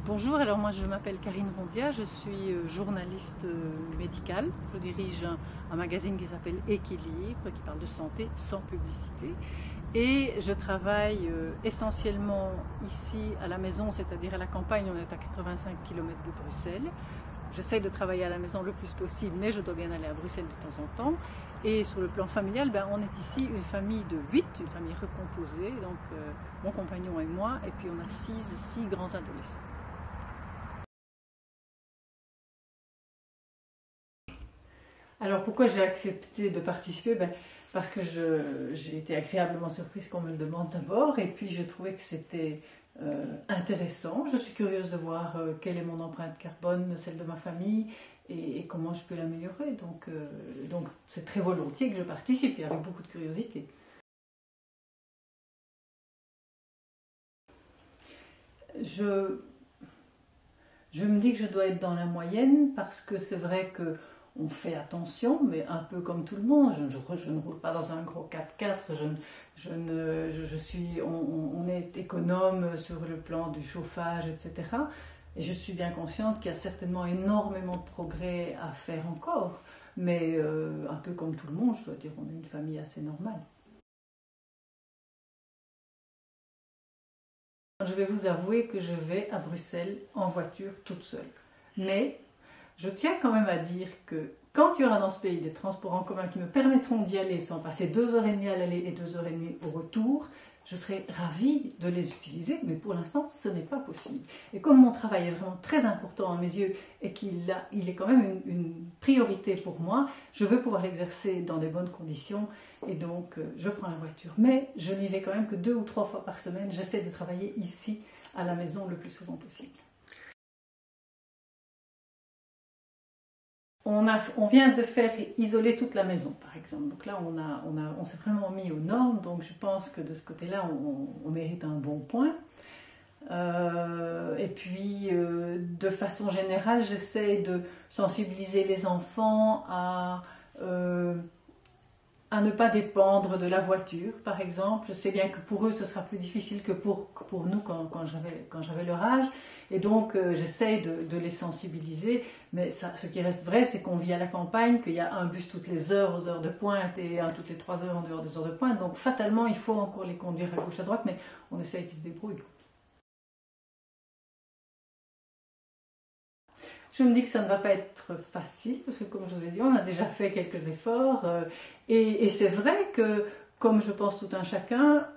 Bonjour, alors moi je m'appelle Karine Rondia, je suis journaliste médicale. Je dirige un magazine qui s'appelle Équilibre, qui parle de santé sans publicité. Et je travaille essentiellement ici à la maison, c'est-à-dire à la campagne. On est à 85 km de Bruxelles. J'essaie de travailler à la maison le plus possible, mais je dois bien aller à Bruxelles de temps en temps. Et sur le plan familial, on est ici une famille de 8, une famille recomposée, donc mon compagnon et moi, et puis on a six grands adolescents. Alors pourquoi j'ai accepté de participer? Parce que j'ai été agréablement surprise qu'on me le demande d'abord, et puis je trouvais que c'était intéressant. Je suis curieuse de voir quelle est mon empreinte carbone, celle de ma famille, et comment je peux l'améliorer. Donc c'est très volontiers que je participe, et avec beaucoup de curiosité. Je me dis que je dois être dans la moyenne, parce que c'est vrai que on fait attention, mais un peu comme tout le monde. Je ne roule pas dans un gros 4x4, on est économe sur le plan du chauffage, etc. Et je suis bien consciente qu'il y a certainement énormément de progrès à faire encore, mais un peu comme tout le monde, je dois dire, on est une famille assez normale. Je vais vous avouer que je vais à Bruxelles en voiture toute seule, mais je tiens quand même à dire que quand il y aura dans ce pays des transports en commun qui me permettront d'y aller sans passer 2h30 à l'aller et 2h30 au retour, je serai ravie de les utiliser, mais pour l'instant ce n'est pas possible. Et comme mon travail est vraiment très important à mes yeux et qu'il est quand même une priorité pour moi, je veux pouvoir l'exercer dans des bonnes conditions et donc je prends la voiture. Mais je n'y vais quand même que 2 ou 3 fois par semaine, j'essaie de travailler ici à la maison le plus souvent possible. On vient de faire isoler toute la maison, par exemple. Donc là, on s'est vraiment mis aux normes. Donc je pense que de ce côté-là, on mérite un bon point. Et puis, de façon générale, j'essaie de sensibiliser les enfants à ne pas dépendre de la voiture, par exemple. Je sais bien que pour eux, ce sera plus difficile que pour nous quand j'avais leur âge. Et donc, j'essaye de les sensibiliser. Mais ce qui reste vrai, c'est qu'on vit à la campagne, qu'il y a un bus toutes les heures aux heures de pointe et un toutes les 3 heures en dehors des heures de pointe. Donc, fatalement, il faut encore les conduire à gauche, à droite, mais on essaye qu'ils se débrouillent. Je me dis que ça ne va pas être facile, parce que comme je vous ai dit, on a déjà fait quelques efforts. Et c'est vrai que, comme je pense tout un chacun,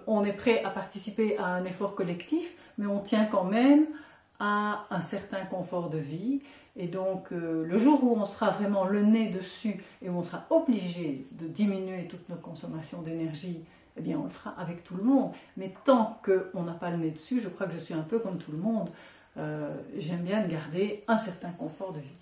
on est prêt à participer à un effort collectif, mais on tient quand même à un certain confort de vie. Et donc, le jour où on sera vraiment le nez dessus et où on sera obligé de diminuer toutes nos consommations d'énergie, eh bien, on le fera avec tout le monde. Mais tant qu'on n'a pas le nez dessus, je crois que je suis un peu comme tout le monde. J'aime bien garder un certain confort de vie.